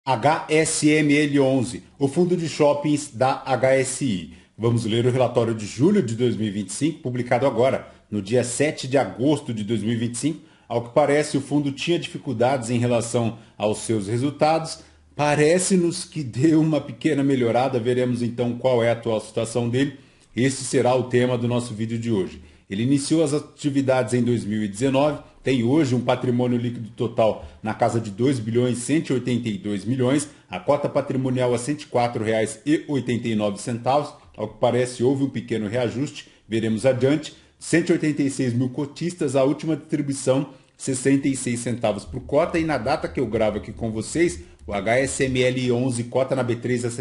HSML11, o fundo de shoppings da HSI. Vamos ler o relatório de julho de 2025, publicado agora, no dia 7 de agosto de 2025. Ao que parece, o fundo tinha dificuldades em relação aos seus resultados. Parece-nos que deu uma pequena melhorada, veremos então qual é a atual situação dele. Esse será o tema do nosso vídeo de hoje. Ele iniciou as atividades em 2019, tem hoje um patrimônio líquido total na casa de 2 bilhões 182 milhões, a cota patrimonial a R$ 104,89, ao que parece houve um pequeno reajuste, veremos adiante. 186 mil cotistas, a última distribuição 66 centavos por cota, e na data que eu gravo aqui com vocês, o HSML 11 cota na B3 a R$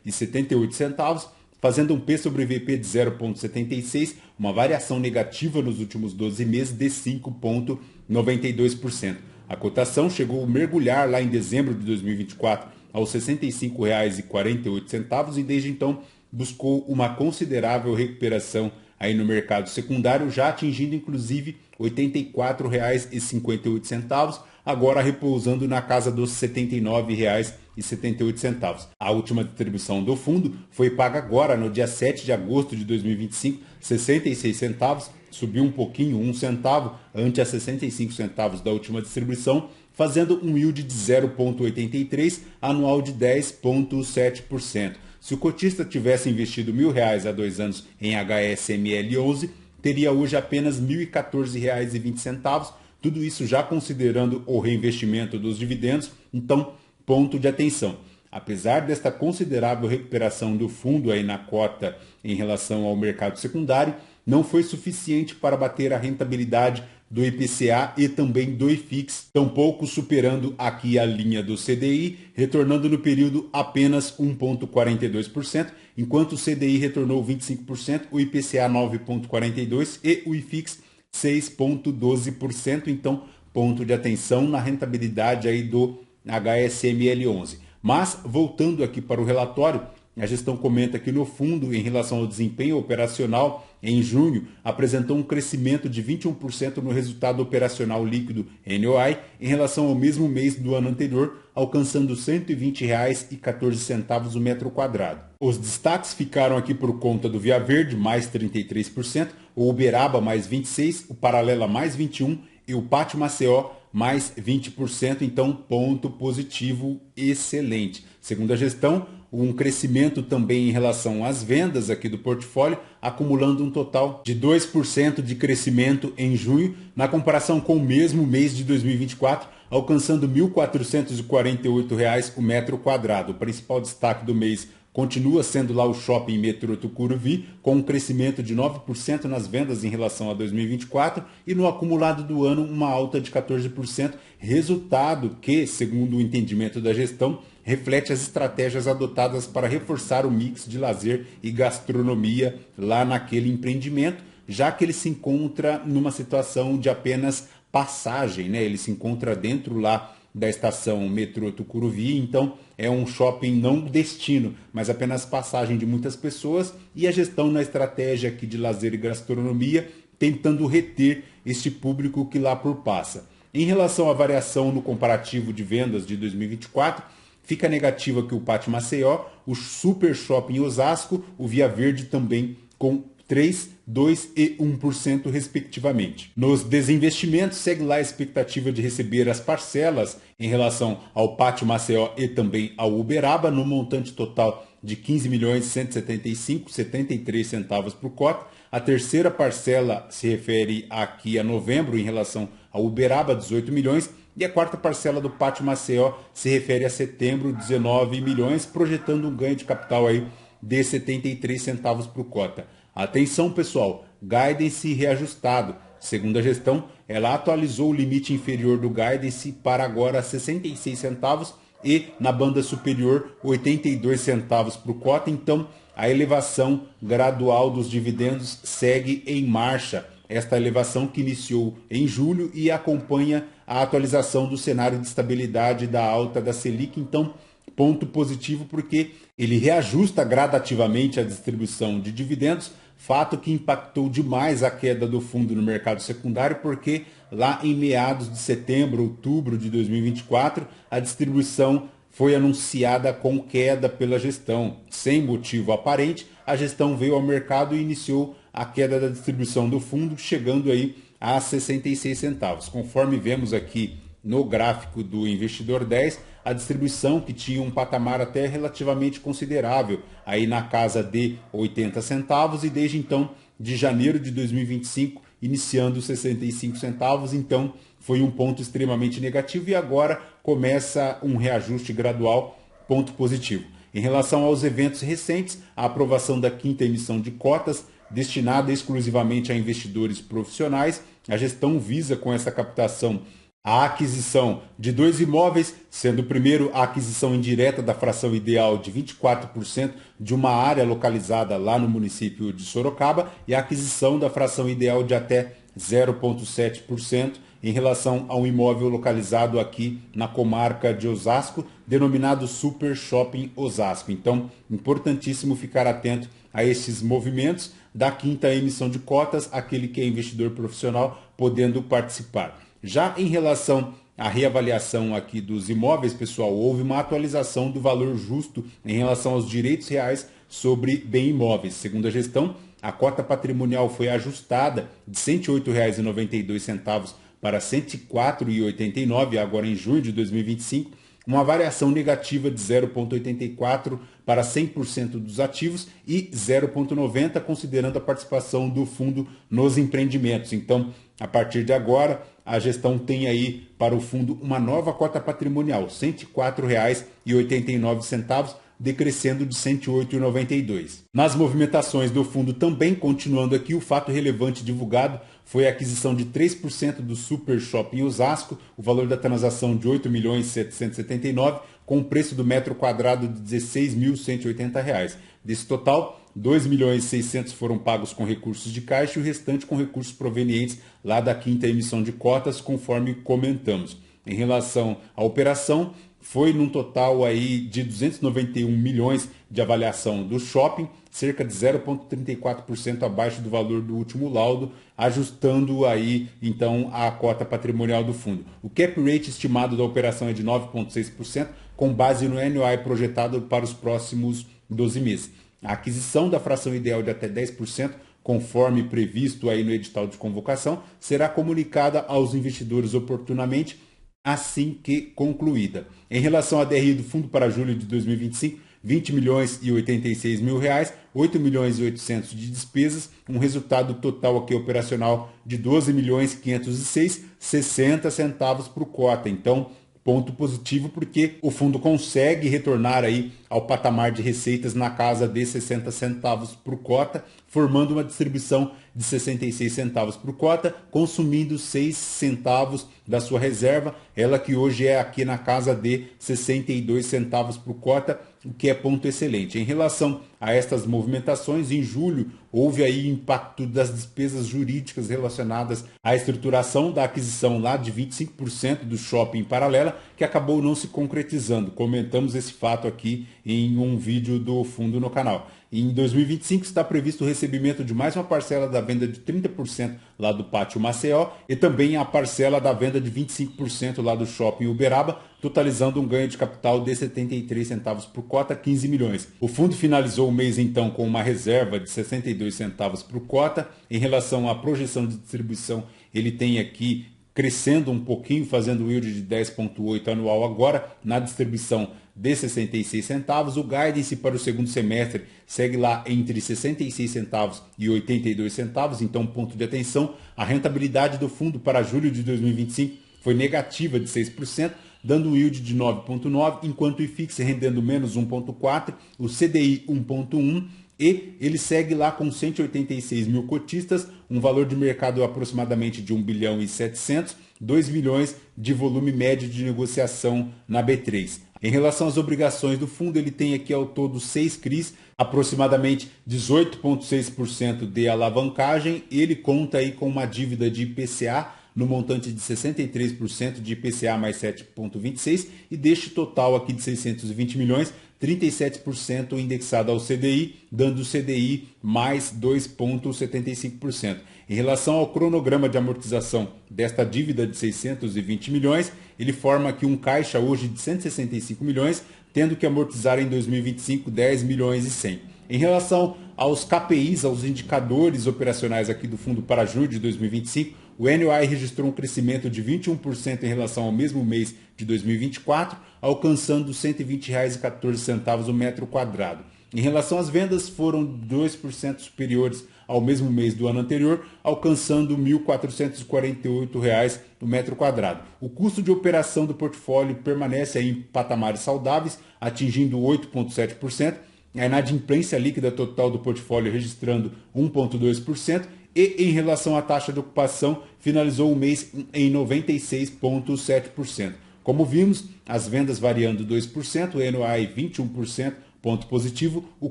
79,78, fazendo um P sobre VP de 0,76, uma variação negativa nos últimos 12 meses de 5,92%. A cotação chegou a mergulhar lá em dezembro de 2024 aos R$ 65,48 e desde então buscou uma considerável recuperação aí no mercado secundário, já atingindo inclusive R$ 84,58, agora repousando na casa dos R$ 79,78. A última distribuição do fundo foi paga agora, no dia 7 de agosto de 2025, 66 centavos, subiu um pouquinho, 1 centavo, ante a 65 centavos da última distribuição, fazendo um yield de 0,83, anual de 10,7%. Se o cotista tivesse investido R$ 1.000 há 2 anos em HSML 11, teria hoje apenas R$ 1.014,20, tudo isso já considerando o reinvestimento dos dividendos. Então, ponto de atenção. Apesar desta considerável recuperação do fundo aí na cota em relação ao mercado secundário, não foi suficiente para bater a rentabilidade do IPCA e também do IFIX, tampouco superando aqui a linha do CDI, retornando no período apenas 1,42%, enquanto o CDI retornou 25%, o IPCA 9,42% e o IFIX 6,12%. Então, ponto de atenção na rentabilidade aí do HSML 11. Mas, voltando aqui para o relatório, a gestão comenta que no fundo, em relação ao desempenho operacional, em junho, apresentou um crescimento de 21% no resultado operacional líquido NOI em relação ao mesmo mês do ano anterior, alcançando R$ 120,14 o metro quadrado. Os destaques ficaram aqui por conta do Via Verde, mais 33%, o Uberaba, mais 26%, o Paralela, mais 21% e o Pátio Maceió, mais 20%, então ponto positivo excelente. Segundo a gestão, um crescimento também em relação às vendas aqui do portfólio, acumulando um total de 2% de crescimento em junho, na comparação com o mesmo mês de 2024, alcançando R$ 1.448 o metro quadrado. O principal destaque do mês continua sendo lá o Shopping Metrô Tucuruvi, com um crescimento de 9% nas vendas em relação a 2024 e no acumulado do ano uma alta de 14%, resultado que, segundo o entendimento da gestão, reflete as estratégias adotadas para reforçar o mix de lazer e gastronomia lá naquele empreendimento, já que ele se encontra numa situação de apenas passagem, né? Ele se encontra dentro lá da estação metrô Tucuruvi, então é um shopping não destino, mas apenas passagem de muitas pessoas, e a gestão na estratégia aqui de lazer e gastronomia, tentando reter este público que lá por passa. Em relação à variação no comparativo de vendas de 2024, fica negativa aqui o Pátio Maceió, o Super Shopping Osasco, o Via Verde também com 3%, 2% e 1% respectivamente. Nos desinvestimentos, segue lá a expectativa de receber as parcelas em relação ao Pátio Maceió e também ao Uberaba, no montante total de R$ 15.175,73 por cota. A terceira parcela se refere aqui a novembro em relação ao Uberaba, 18 milhões, e a quarta parcela do Pátio Maceió se refere a setembro, 19 milhões, projetando um ganho de capital aí de 73 centavos por cota. Atenção, pessoal, guidance reajustado. Segundo a gestão, ela atualizou o limite inferior do guidance para agora 66 centavos e na banda superior 82 centavos por cota. Então, a elevação gradual dos dividendos segue em marcha. Esta elevação que iniciou em julho e acompanha a atualização do cenário de estabilidade da alta da Selic. Então, ponto positivo porque ele reajusta gradativamente a distribuição de dividendos fato que impactou demais a queda do fundo no mercado secundário, porque lá em meados de setembro, outubro de 2024, a distribuição foi anunciada com queda pela gestão. Sem motivo aparente, a gestão veio ao mercado e iniciou a queda da distribuição do fundo, chegando aí a 66 centavos. Conforme vemos aqui no gráfico do Investidor 10, a distribuição que tinha um patamar até relativamente considerável, aí na casa de 80 centavos, e desde então, de janeiro de 2025, iniciando 65 centavos, então foi um ponto extremamente negativo e agora começa um reajuste gradual, ponto positivo. Em relação aos eventos recentes, a aprovação da quinta emissão de cotas, destinada exclusivamente a investidores profissionais, a gestão visa com essa captação a aquisição de 2 imóveis, sendo o primeiro a aquisição indireta da fração ideal de 24% de uma área localizada lá no município de Sorocaba e a aquisição da fração ideal de até 0,7% em relação a um imóvel localizado aqui na comarca de Osasco, denominado Super Shopping Osasco. Então, importantíssimo ficar atento a esses movimentos da quinta emissão de cotas, aquele que é investidor profissional podendo participar. Já em relação à reavaliação aqui dos imóveis, pessoal, houve uma atualização do valor justo em relação aos direitos reais sobre bem imóveis. Segundo a gestão, a cota patrimonial foi ajustada de R$ 108,92 para R$ 104,89 agora em junho de 2025, uma variação negativa de 0,84 para 100% dos ativos e 0,90 considerando a participação do fundo nos empreendimentos. Então, a partir de agora, a gestão tem aí para o fundo uma nova cota patrimonial, R$ 104,89, decrescendo de R$ 108,92. Nas movimentações do fundo também, continuando aqui, o fato relevante divulgado foi a aquisição de 3% do Super Shopping Osasco, o valor da transação de R$ 8.779, com o preço do metro quadrado de R$ 16.180. Desse total, R$ 2.600.000 foram pagos com recursos de caixa e o restante com recursos provenientes lá da quinta emissão de cotas, conforme comentamos. Em relação à operação, foi num total aí de 291 milhões de avaliação do shopping, cerca de 0,34% abaixo do valor do último laudo, ajustando aí então a cota patrimonial do fundo. O cap rate estimado da operação é de 9,6%, com base no NOI projetado para os próximos 12 meses. A aquisição da fração ideal de até 10%, conforme previsto aí no edital de convocação, será comunicada aos investidores oportunamente assim que concluída. Em relação à DRI do fundo para julho de 2025, R$ 20.086.000, 8.800.000 de despesas, um resultado total aqui operacional de 12.506.000, 60 centavos por cota. Então, ponto positivo porque o fundo consegue retornar aí ao patamar de receitas na casa de 60 centavos por cota, formando uma distribuição de 66 centavos por cota, consumindo 6 centavos da sua reserva, ela que hoje é aqui na casa de 62 centavos por cota, o que é ponto excelente. Em relação a estas movimentações, em julho houve aí impacto das despesas jurídicas relacionadas à estruturação da aquisição lá de 25% do shopping Paralela, que acabou não se concretizando. Comentamos esse fato aqui em um vídeo do fundo no canal. Em 2025 está previsto o recebimento de mais uma parcela da venda de 30% lá do Pátio Maceió e também a parcela da venda de 25% lá do Shopping Uberaba, totalizando um ganho de capital de 73 centavos por cota, 15 milhões. O fundo finalizou o mês então com uma reserva de 62 centavos por cota. Em relação à projeção de distribuição, ele tem aqui crescendo um pouquinho, fazendo o yield de 10,8 anual agora, na distribuição de 66 centavos. O guidance para o segundo semestre segue lá entre 66 centavos e 82 centavos, então ponto de atenção. A rentabilidade do fundo para julho de 2025 foi negativa de 6%, dando um yield de 9,9, enquanto o IFIX rendendo menos 1,4, o CDI 1,1, e ele segue lá com 186 mil cotistas, um valor de mercado aproximadamente de 1 bilhão e 700, 2 milhões de volume médio de negociação na B3. Em relação às obrigações do fundo, ele tem aqui ao todo 6 CRIs, aproximadamente 18,6% de alavancagem. Ele conta aí com uma dívida de IPCA no montante de 63% de IPCA mais 7,26 e deste total aqui de 620 milhões, 37% indexado ao CDI, dando o CDI mais 2,75%. Em relação ao cronograma de amortização desta dívida de 620 milhões, ele forma aqui um caixa hoje de 165 milhões, tendo que amortizar em 2025 10 milhões e 100. Em relação aos KPIs, aos indicadores operacionais aqui do fundo para julho de 2025, o NOI registrou um crescimento de 21% em relação ao mesmo mês de 2024, alcançando R$ 120,14 o metro quadrado. Em relação às vendas, foram 2% superiores ao mesmo mês do ano anterior, alcançando R$ 1.448 o metro quadrado. O custo de operação do portfólio permanece em patamares saudáveis, atingindo 8,7%. A inadimplência líquida total do portfólio registrando 1,2%. E em relação à taxa de ocupação, finalizou o mês em 96,7%. Como vimos, as vendas variando 2%, o NOI 21%, ponto positivo, o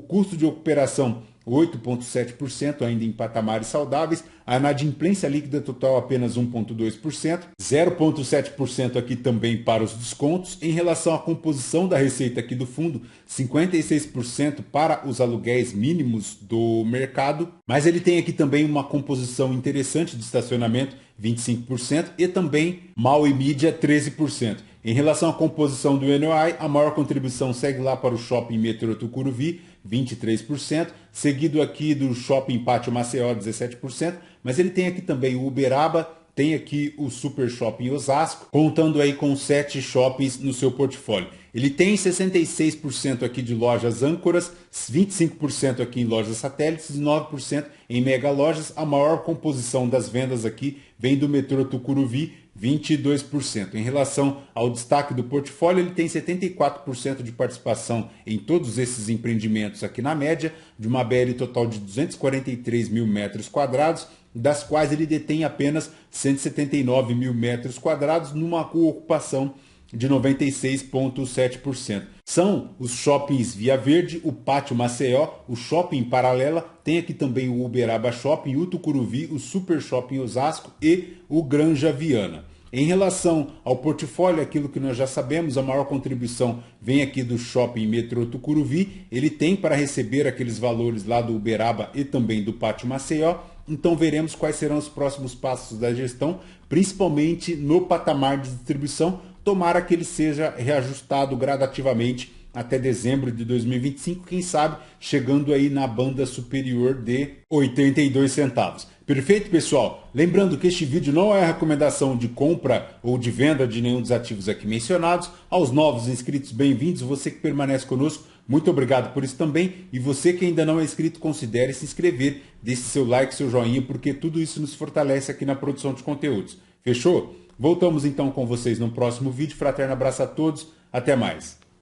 custo de operação 8,7%, ainda em patamares saudáveis, a inadimplência líquida total apenas 1,2%, 0,7% aqui também para os descontos. Em relação à composição da receita aqui do fundo, 56% para os aluguéis mínimos do mercado, mas ele tem aqui também uma composição interessante de estacionamento, 25%, e também mal e mídia, 13%. Em relação à composição do NOI, a maior contribuição segue lá para o Shopping Metrô Tucuruvi, 23%, seguido aqui do Shopping Pátio Maceió, 17%, mas ele tem aqui também o Uberaba, tem aqui o Super Shopping Osasco, contando aí com 7 shoppings no seu portfólio. Ele tem 66% aqui de lojas âncoras, 25% aqui em lojas satélites e 9% em mega lojas. A maior composição das vendas aqui vem do metrô Tucuruvi, 22%. Em relação ao destaque do portfólio, ele tem 74% de participação em todos esses empreendimentos aqui na média, de uma BL total de 243 mil metros quadrados, das quais ele detém apenas 179 mil metros quadrados, numa ocupação de 96,7%. São os shoppings Via Verde, o Pátio Maceió, o Shopping Paralela, tem aqui também o Uberaba Shopping, o Tucuruvi, o Super Shopping Osasco e o Granja Viana. Em relação ao portfólio, aquilo que nós já sabemos, a maior contribuição vem aqui do Shopping Metrô Tucuruvi. Ele tem para receber aqueles valores lá do Uberaba e também do Pátio Maceió. Então veremos quais serão os próximos passos da gestão, principalmente no patamar de distribuição. Tomara que ele seja reajustado gradativamente até dezembro de 2025, quem sabe chegando aí na banda superior de 82 centavos. Perfeito, pessoal? Lembrando que este vídeo não é recomendação de compra ou de venda de nenhum dos ativos aqui mencionados. Aos novos inscritos, bem-vindos. Você que permanece conosco, muito obrigado por isso também. E você que ainda não é inscrito, considere se inscrever, deixe seu like, seu joinha, porque tudo isso nos fortalece aqui na produção de conteúdos. Fechou? Voltamos então com vocês no próximo vídeo. Fraterno abraço a todos. Até mais.